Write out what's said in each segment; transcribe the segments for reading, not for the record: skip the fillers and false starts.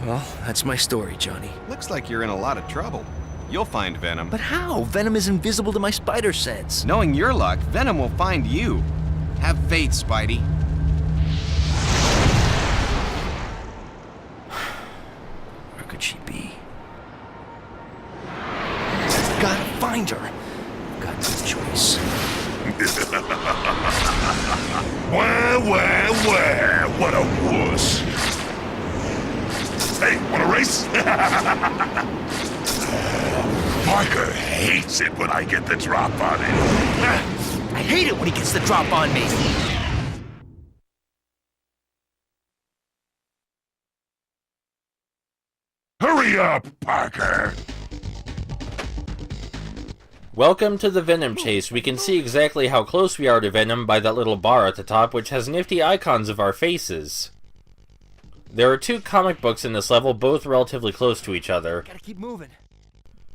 Well, that's my story, Johnny. Looks like you're in a lot of trouble. You'll find Venom. But how? Venom is invisible to my spider sense. Knowing your luck, Venom will find you. Have faith, Spidey. Where could she be? Gotta find her. Got no choice. Where, what a wuss. Hey, wanna race? Parker hates it when I get the drop on him. I hate it when he gets the drop on me. Hurry up, Parker. Welcome to the Venom chase. We can see exactly how close we are to Venom by that little bar at the top, which has nifty icons of our faces. There are two comic books in this level, both relatively close to each other. Gotta keep moving.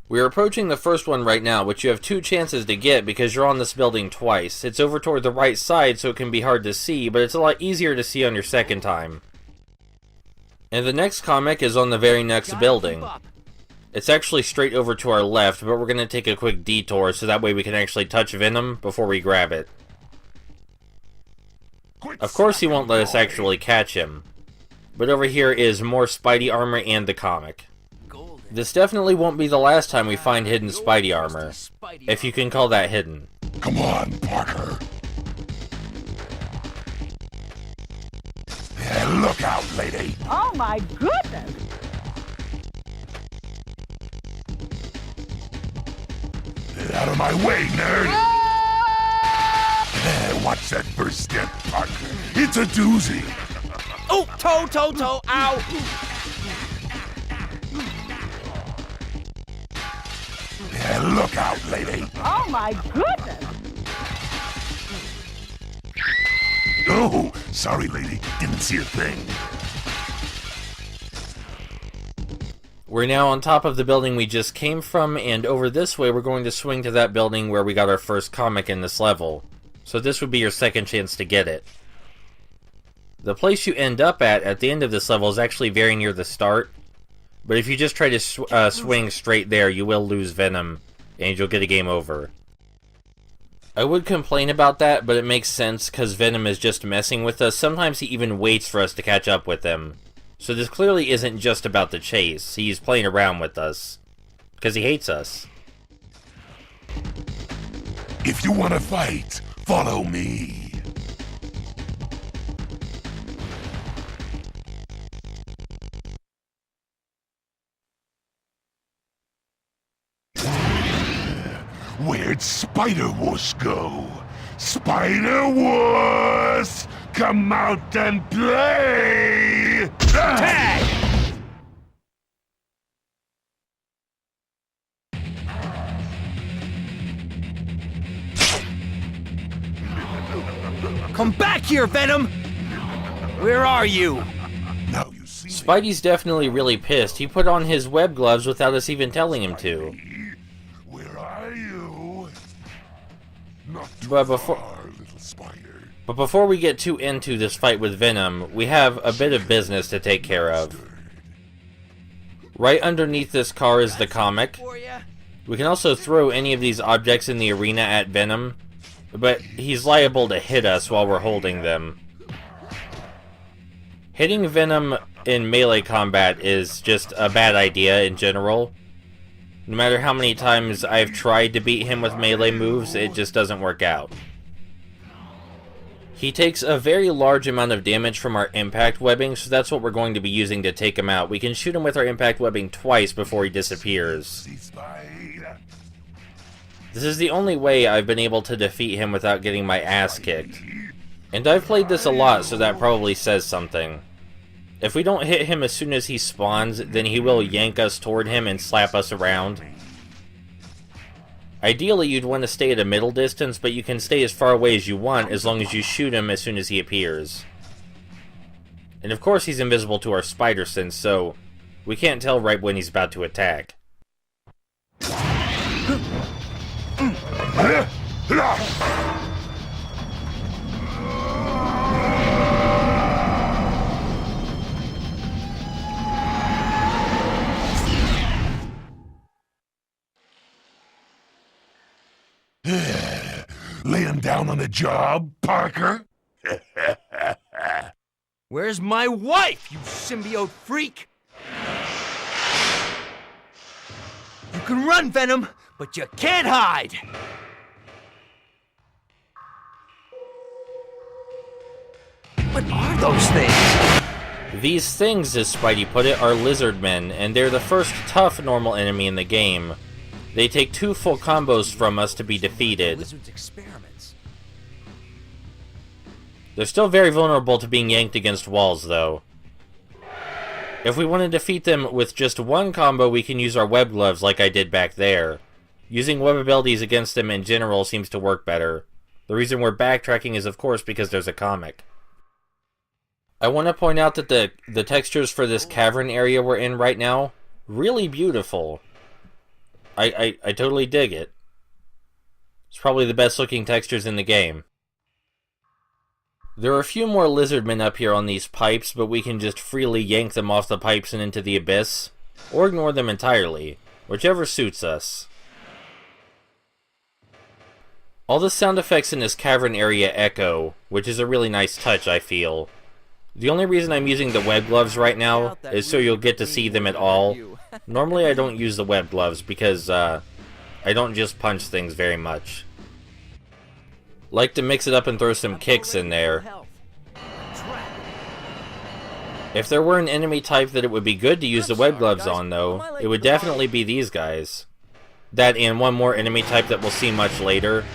We are approaching the first one right now, which you have two chances to get because you're on this building twice. It's over toward the right side, so it can be hard to see, but it's a lot easier to see on your second time. And the next comic is on the very next building. It's actually straight over to our left, but we're going to take a quick detour so that way we can actually touch Venom before we grab it. Of course he won't let us actually catch him. But over here is more Spidey armor and the comic. This definitely won't be the last time we find hidden Spidey armor, if you can call that hidden. Come on, Parker. Yeah, look out, lady. Oh my goodness! Get out of my way, nerd. Watch that first step, Parker. It's a doozy. Oh, toe, ow! Yeah, look out, lady. Oh my goodness! Oh, sorry, lady. Didn't see a thing. We're now on top of the building we just came from, and over this way we're going to swing to that building where we got our first comic in this level. So this would be your second chance to get it. The place you end up at the end of this level is actually very near the start. But if you just try to swing straight there, you will lose Venom, and you'll get a game over. I would complain about that, but it makes sense because Venom is just messing with us. Sometimes he even waits for us to catch up with him. So this clearly isn't just about the chase. He's playing around with us. Because he hates us. If you want to fight, follow me. Where'd Spider-Wuss go? Spider-Wuss! Come out and play! Tag! Come back here, Venom! Where are you? Now you see. Spidey's definitely really pissed. He put on his web gloves without us even telling him to. Where are you? Not too But far, little spider. But before we get too into this fight with Venom, we have a bit of business to take care of. Right underneath this car is the comic. We can also throw any of these objects in the arena at Venom, but he's liable to hit us while we're holding them. Hitting Venom in melee combat is just a bad idea in general. No matter how many times I've tried to beat him with melee moves, it just doesn't work out. He takes a very large amount of damage from our impact webbing, so that's what we're going to be using to take him out. We can shoot him with our impact webbing twice before he disappears. This is the only way I've been able to defeat him without getting my ass kicked. And I've played this a lot, so that probably says something. If we don't hit him as soon as he spawns, then he will yank us toward him and slap us around. Ideally, you'd want to stay at a middle distance, but you can stay as far away as you want as long as you shoot him as soon as he appears. And of course he's invisible to our spider sense, so we can't tell right when he's about to attack. laying down on the job, Parker? Where's my wife, you symbiote freak? You can run, Venom, but you can't hide! What are those things? These things, as Spidey put it, are lizard men, and they're the first tough normal enemy in the game. They take 2 full combos from us to be defeated. Lizard's experiments. They're still very vulnerable to being yanked against walls, though. If we want to defeat them with just 1 combo, we can use our web gloves like I did back there. Using web abilities against them in general seems to work better. The reason we're backtracking is, of course, because there's a comic. I want to point out that the textures for this cavern area we're in right now, really beautiful. I totally dig it. It's probably the best looking textures in the game. There are a few more lizardmen up here on these pipes, but we can just freely yank them off the pipes and into the abyss, or ignore them entirely, whichever suits us. All the sound effects in this cavern area echo, which is a really nice touch, I feel. The only reason I'm using the web gloves right now is so you'll get to see them at all. Normally I don't use the web gloves because I don't just punch things very much. Like to mix it up and throw some kicks in there. If there were an enemy type that it would be good to use the web gloves on, though, it would definitely be these guys. That and one more enemy type that we'll see much later,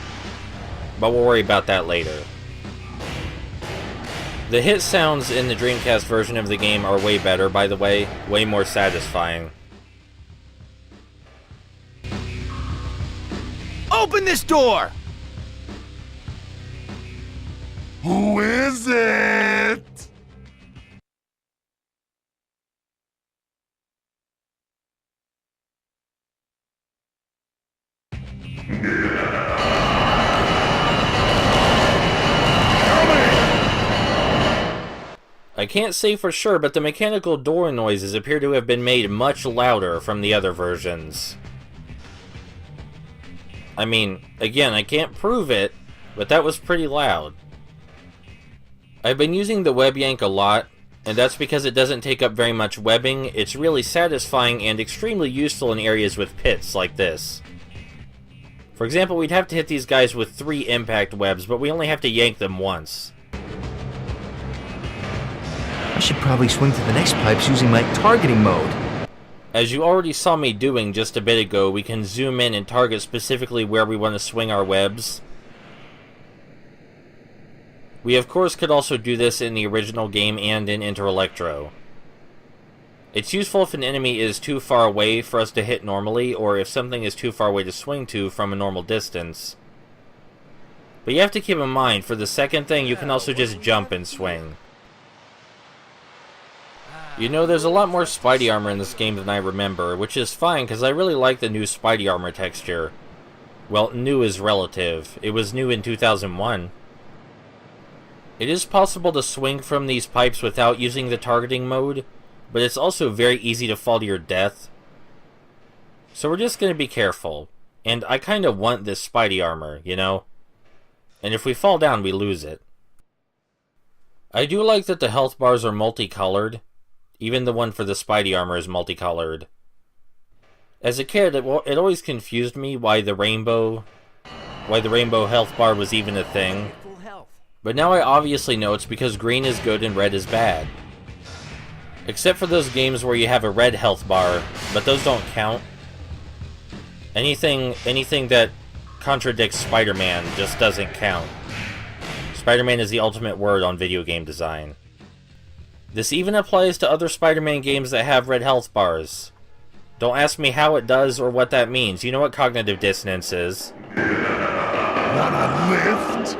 but we'll worry about that later. The hit sounds in the Dreamcast version of the game are way better, by the way, way more satisfying. Open this door! Who is it? I can't say for sure, but the mechanical door noises appear to have been made much louder from the other versions. I mean, again, I can't prove it, but that was pretty loud. I've been using the web yank a lot, and that's because it doesn't take up very much webbing. It's really satisfying and extremely useful in areas with pits like this. For example, we'd have to hit these guys with 3 impact webs, but we only have to yank them once. I should probably swing to the next pipes using my targeting mode. As you already saw me doing just a bit ago, we can zoom in and target specifically where we want to swing our webs. We of course could also do this in the original game and in Enter Electro. It's useful if an enemy is too far away for us to hit normally, or if something is too far away to swing to from a normal distance. But you have to keep in mind, for the second thing, you can also just jump and swing. You know, there's a lot more Spidey armor in this game than I remember, which is fine, because I really like the new Spidey armor texture. Well, new is relative. It was new in 2001. It is possible to swing from these pipes without using the targeting mode, but it's also very easy to fall to your death. So we're just going to be careful. And I kind of want this Spidey armor, you know? And if we fall down, we lose it. I do like that the health bars are multicolored. Even the one for the Spidey armor is multicolored. As a kid, it always confused me why the rainbow health bar was even a thing. But now I obviously know it's because green is good and red is bad. Except for those games where you have a red health bar, but those don't count. Anything that contradicts Spider-Man just doesn't count. Spider-Man is the ultimate word on video game design. This even applies to other Spider-Man games that have red health bars. Don't ask me how it does or what that means. You know what cognitive dissonance is. Want a lift?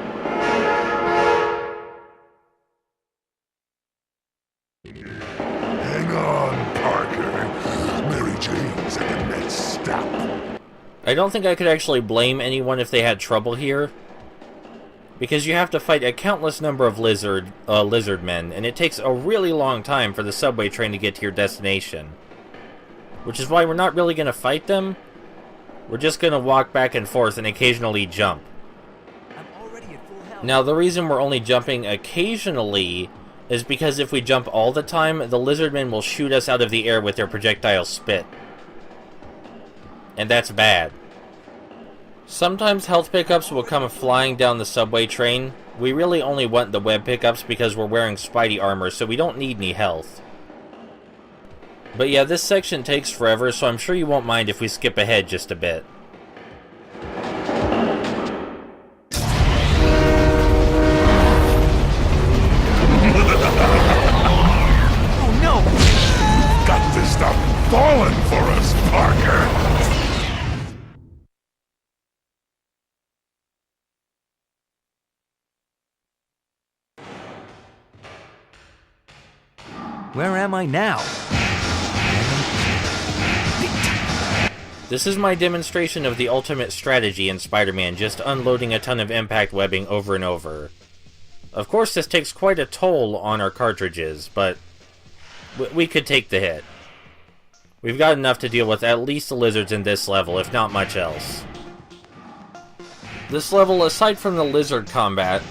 Hang on, Parker. Mary Jane's at the next stop. I don't think I could actually blame anyone if they had trouble here. Because you have to fight a countless number of lizard men, and it takes a really long time for the subway train to get to your destination. Which is why we're not really going to fight them. We're just going to walk back and forth and occasionally jump. Now, the reason we're only jumping occasionally is because if we jump all the time, the lizardmen will shoot us out of the air with their projectile spit. And that's bad. Sometimes health pickups will come flying down the subway train. We really only want the web pickups because we're wearing Spidey armor, so we don't need any health. But yeah, this section takes forever, so I'm sure you won't mind if we skip ahead just a bit. Oh no! Got to stop falling for us, Parker! Where am I now? This is my demonstration of the ultimate strategy in Spider-Man, just unloading a ton of impact webbing over and over. Of course, this takes quite a toll on our cartridges, but we could take the hit. We've got enough to deal with at least the lizards in this level, if not much else. This level, aside from the lizard combat,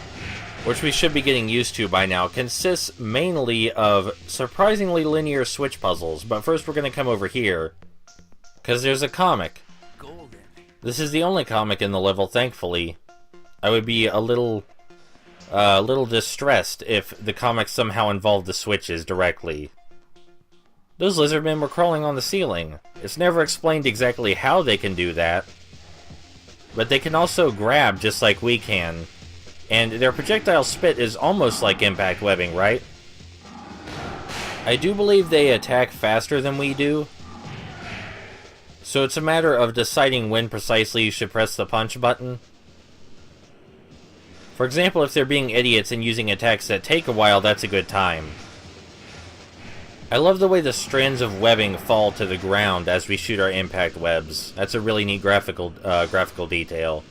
which we should be getting used to by now, consists mainly of surprisingly linear switch puzzles. But first we're going to come over here, because there's a comic. Golden. This is the only comic in the level, thankfully. I would be a little distressed if the comic somehow involved the switches directly. Those lizardmen were crawling on the ceiling. It's never explained exactly how they can do that, but they can also grab just like we can. And their projectile spit is almost like impact webbing, right? I do believe they attack faster than we do. So it's a matter of deciding when precisely you should press the punch button. For example, if they're being idiots and using attacks that take a while, that's a good time. I love the way the strands of webbing fall to the ground as we shoot our impact webs. That's a really neat graphical detail.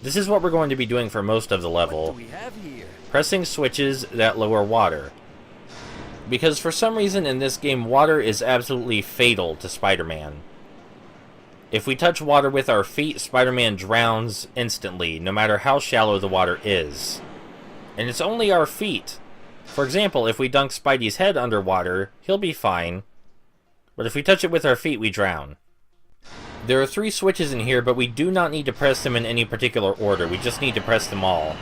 This is what we're going to be doing for most of the level. What do we have here? Pressing switches that lower water. Because for some reason in this game, water is absolutely fatal to Spider-Man. If we touch water with our feet, Spider-Man drowns instantly, no matter how shallow the water is. And it's only our feet. For example, if we dunk Spidey's head underwater, he'll be fine. But if we touch it with our feet, we drown. There are 3 switches in here, but we do not need to press them in any particular order. We just need to press them all.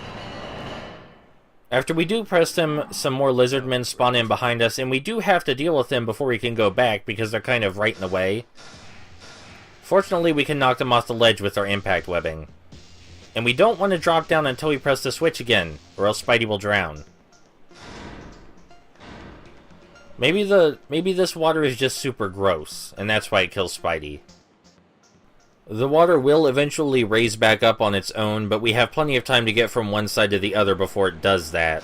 After we do press them, some more lizardmen spawn in behind us, and we do have to deal with them before we can go back, because they're kind of right in the way. Fortunately, we can knock them off the ledge with our impact webbing. And we don't want to drop down until we press the switch again, or else Spidey will drown. Maybe this water is just super gross, and that's why it kills Spidey. The water will eventually raise back up on its own, but we have plenty of time to get from one side to the other before it does that.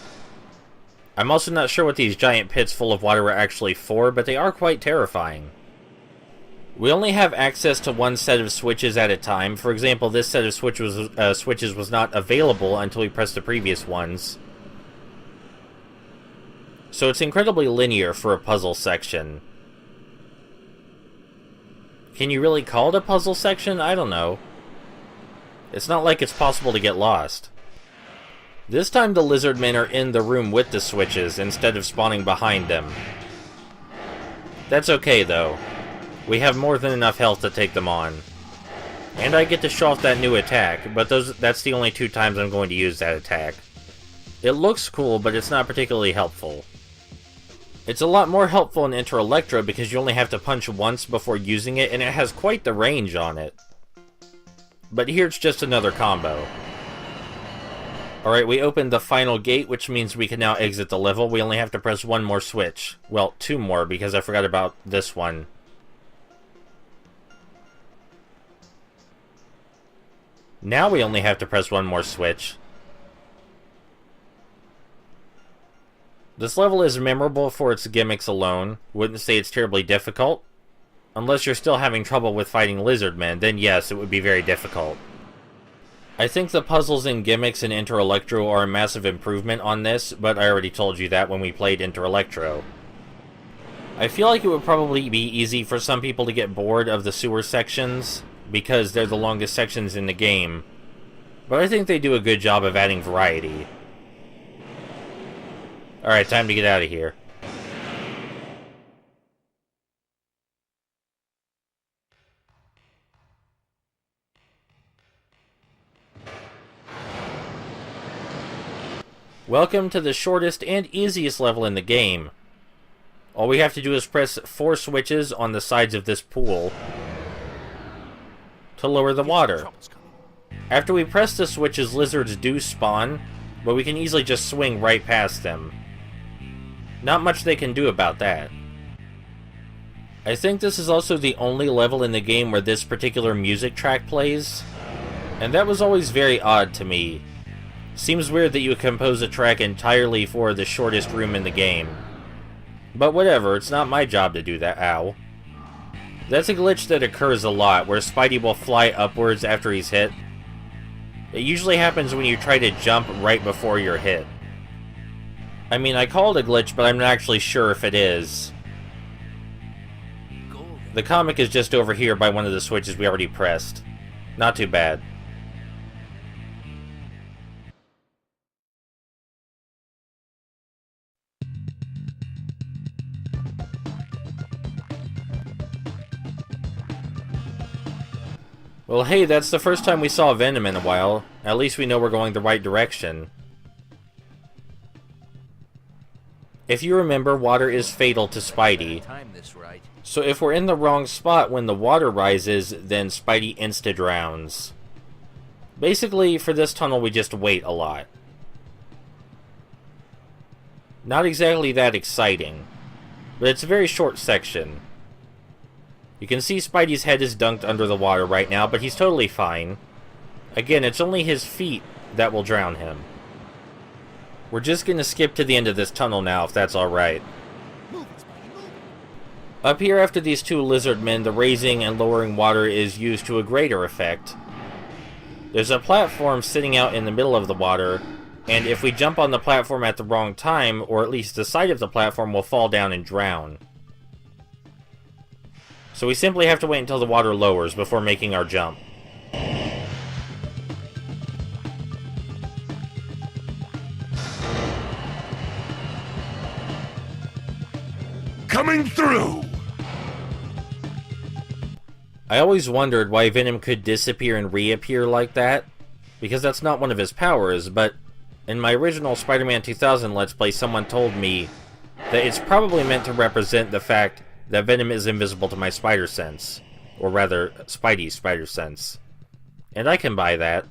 I'm also not sure what these giant pits full of water are actually for, but they are quite terrifying. We only have access to one set of switches at a time. For example, this set of switches was not available until we pressed the previous ones. So it's incredibly linear for a puzzle section. Can you really call it a puzzle section? I don't know. It's not like it's possible to get lost. This time the lizardmen are in the room with the switches instead of spawning behind them. That's okay though. We have more than enough health to take them on. And I get to show off that new attack, but that's the only 2 times I'm going to use that attack. It looks cool, but it's not particularly helpful. It's a lot more helpful in Enter Electro because you only have to punch once before using it, and it has quite the range on it. But here it's just another combo. Alright, we opened the final gate, which means we can now exit the level. We only have to press 1 more switch. Well, 2 more, because I forgot about this one. Now we only have to press 1 more switch. This level is memorable for its gimmicks alone. Wouldn't say it's terribly difficult. Unless you're still having trouble with fighting lizardmen, then yes, it would be very difficult. I think the puzzles and gimmicks in Enter Electro are a massive improvement on this, but I already told you that when we played Enter Electro. I feel like it would probably be easy for some people to get bored of the sewer sections, because they're the longest sections in the game. but I think they do a good job of adding variety. Alright, time to get out of here. Welcome to the shortest and easiest level in the game. All we have to do is press 4 switches on the sides of this pool to lower the water. After we press the switches, lizards do spawn, but we can easily just swing right past them. Not much they can do about that. I think this is also the only level in the game where this particular music track plays, and that was always very odd to me. Seems weird that you would compose a track entirely for the shortest room in the game. But whatever, it's not my job to do that, ow. That's a glitch that occurs a lot, where Spidey will fly upwards after he's hit. It usually happens when you try to jump right before you're hit. I mean, I call it a glitch, but I'm not actually sure if it is. The comic is just over here by one of the switches we already pressed. Not too bad. Well, hey, that's the first time we saw Venom in a while. At least we know we're going the right direction. If you remember, water is fatal to Spidey. So if we're in the wrong spot when the water rises, then Spidey insta-drowns. Basically, for this tunnel, we just wait a lot. Not exactly that exciting, but it's a very short section. You can see Spidey's head is dunked under the water right now, but he's totally fine. Again, it's only his feet that will drown him. We're just gonna skip to the end of this tunnel now, if that's alright. Up here after these 2 lizard men, the raising and lowering water is used to a greater effect. There's a platform sitting out in the middle of the water, and if we jump on the platform at the wrong time, or at least the side of the platform will fall down and drown. So we simply have to wait until the water lowers before making our jump. Coming through! I always wondered why Venom could disappear and reappear like that, because that's not one of his powers, but in my original Spider-Man 2000 Let's Play, someone told me that it's probably meant to represent the fact that Venom is invisible to my spider sense. Or rather, Spidey's spider sense. And I can buy that.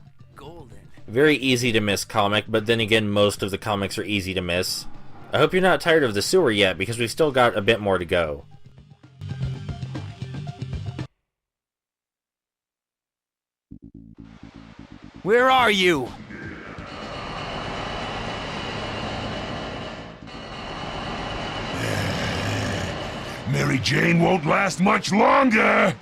Very easy to miss comic, but then again, most of the comics are easy to miss. I hope you're not tired of the sewer yet, because we've still got a bit more to go. Where are you? Mary Jane won't last much longer!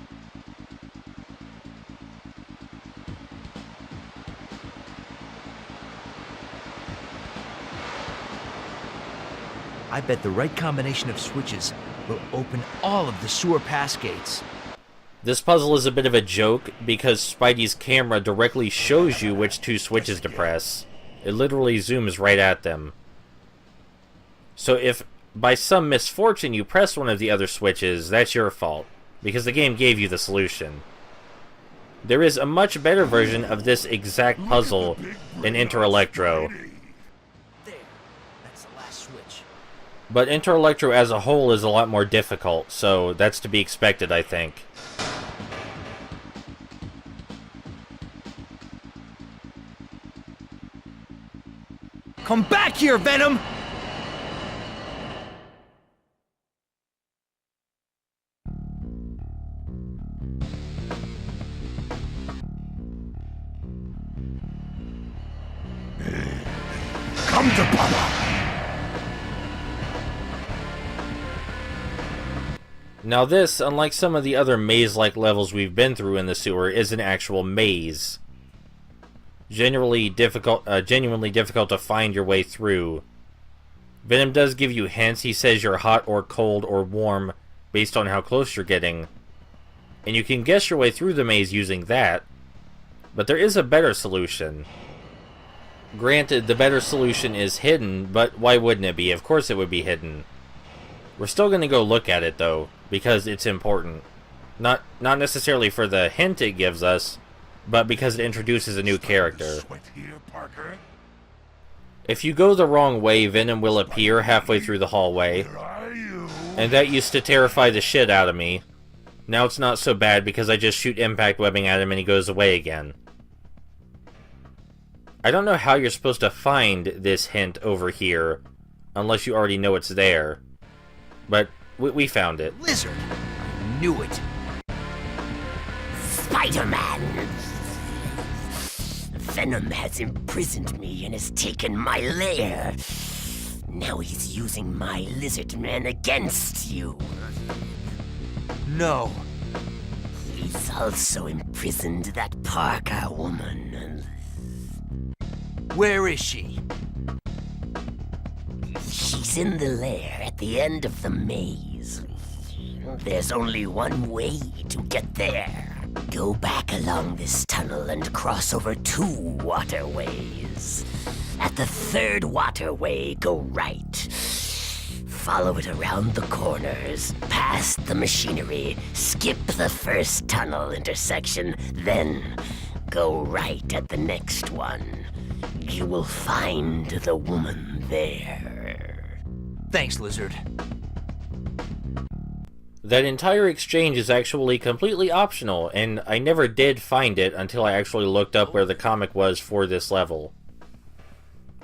I bet the right combination of switches will open all of the sewer pass gates. This puzzle is a bit of a joke, because Spidey's camera directly shows you which 2 switches to press. It literally zooms right at them. So if by some misfortune you press one of the other switches, that's your fault, because the game gave you the solution. There is a much better version of this exact puzzle in Enter Electro. There. That's the last switch. But Enter Electro as a whole is a lot more difficult, so that's to be expected, I think. Come back here, Venom! Come to Papa! Now this, unlike some of the other maze-like levels we've been through in the sewer, is an actual maze. Genuinely difficult to find your way through. Venom does give you hints. He says you're hot or cold or warm based on how close you're getting. And you can guess your way through the maze using that. But there is a better solution. Granted, the better solution is hidden, but why wouldn't it be? Of course it would be hidden. We're still going to go look at it, though, because it's important. Not necessarily for the hint it gives us, but because it introduces a new character. Sweat here, Parker? If you go the wrong way, Venom will appear halfway through the hallway, Where are you? and that used to terrify the shit out of me. Now it's not so bad because I just shoot impact webbing at him and he goes away again. I don't know how you're supposed to find this hint over here, unless you already know it's there. But we found it. Lizard! I knew it. Spider-Man! Venom has imprisoned me and has taken my lair. Now he's using my lizard man against you. No. He's also imprisoned that Parker woman. Where is she? She's in the lair at the end of the maze. There's only one way to get there. Go back along this tunnel and cross over 2 waterways. At the 3rd waterway, go right. Follow it around the corners, past the machinery, skip the first tunnel intersection, then go right at the next one. You will find the woman there. Thanks, Lizard. That entire exchange is actually completely optional, and I never did find it until I actually looked up where the comic was for this level.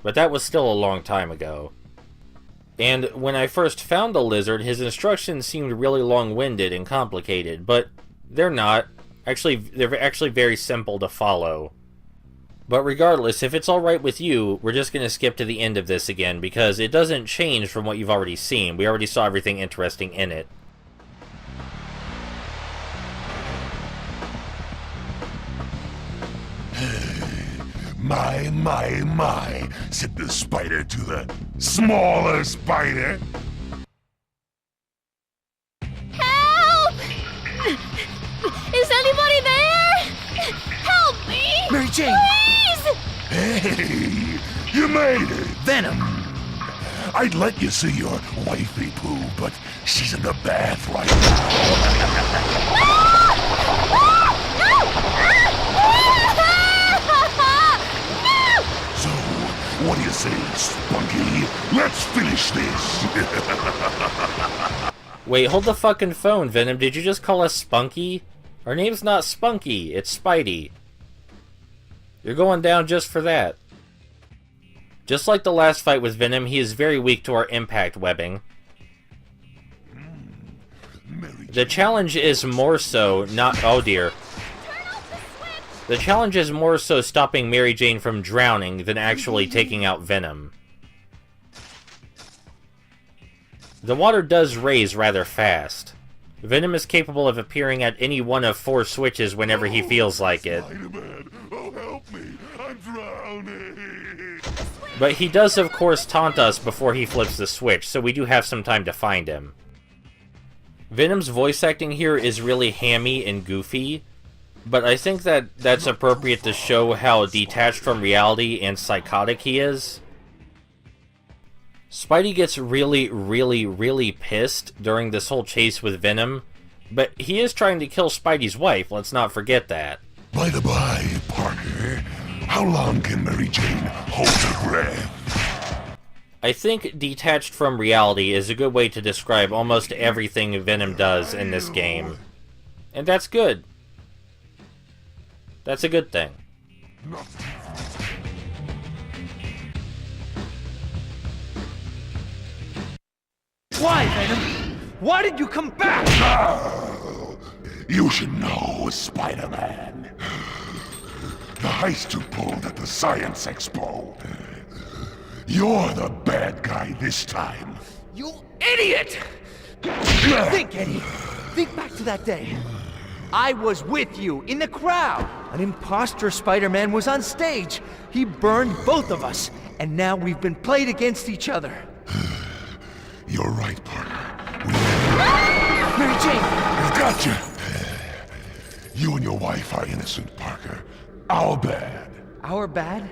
But that was still a long time ago. And when I first found the lizard, his instructions seemed really long-winded and complicated, but they're not. They're actually very simple to follow. But regardless, if it's alright with you, we're just going to skip to the end of this again, because it doesn't change from what you've already seen. We already saw everything interesting in it. My, said the spider to the smaller spider. Help! Is anybody there? Help me! Mary Jane! Please! Hey, you made it! Venom! I'd let you see your wifey poo, but she's in the bath right now. So, what do you say, Spunky? Let's finish this. Wait, hold the fucking phone, Venom. Did you just call us Spunky? Our name's not Spunky, it's Spidey. You're going down just for that. Just like the last fight with Venom, he is very weak to our impact webbing. The challenge is more so not... Oh dear. The challenge is more so stopping Mary Jane from drowning than actually taking out Venom. The water does raise rather fast. Venom is capable of appearing at any one of 4 switches whenever he feels like it. Spider-Man, oh help me, I'm drowning. But he does of course taunt us before he flips the switch, so we do have some time to find him. Venom's voice acting here is really hammy and goofy, but I think that that's appropriate to show how detached from reality and psychotic he is. Spidey gets really pissed during this whole chase with Venom, but he is trying to kill Spidey's wife, let's not forget that. By the by, Parker, how long can Mary Jane hold her breath? I think detached from reality is a good way to describe almost everything Venom does in this game. And that's good. That's a good thing. Why, Venom? Why did you come back? Oh, you should know, Spider-Man. The heist you pulled at the Science Expo. You're the bad guy this time. You idiot! Think, Eddie. Think back to that day. I was with you, in the crowd. An imposter Spider-Man was on stage. He burned both of us, and now we've been played against each other. You're right, Parker. Mary Jane! Gotcha! You and your wife are innocent, Parker. Our bad. Our bad?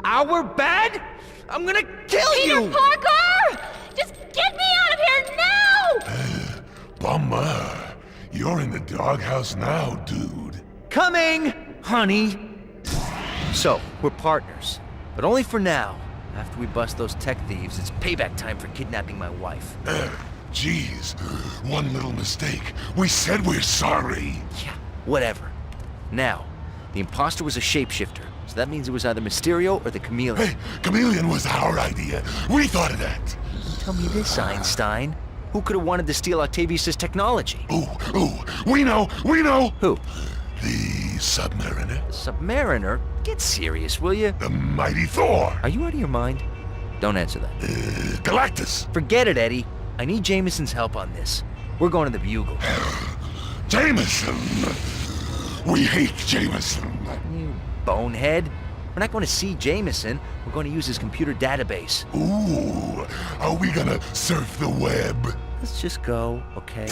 Our bad? I'm gonna kill Peter you! Parker! Just get me out of here now! Bummer. You're in the doghouse now, dude. Coming, honey. So, we're partners, but only for now. After we bust those tech thieves, it's payback time for kidnapping my wife. Jeez, one little mistake. We said we're sorry. Yeah, whatever. Now, the imposter was a shapeshifter, so that means it was either Mysterio or the Chameleon. Hey, Chameleon was our idea. We thought of that. Tell me this, Einstein. Who could have wanted to steal Octavius' technology? Ooh, we know. Who? The Submariner. Submariner? Get serious, will you? The mighty Thor. Are you out of your mind? Don't answer that. Galactus. Forget it, Eddie. I need Jameson's help on this. We're going to the Bugle. Jameson. We hate Jameson. You bonehead. We're not going to see Jameson. We're going to use his computer database. Ooh, are we gonna surf the web? Let's just go, okay?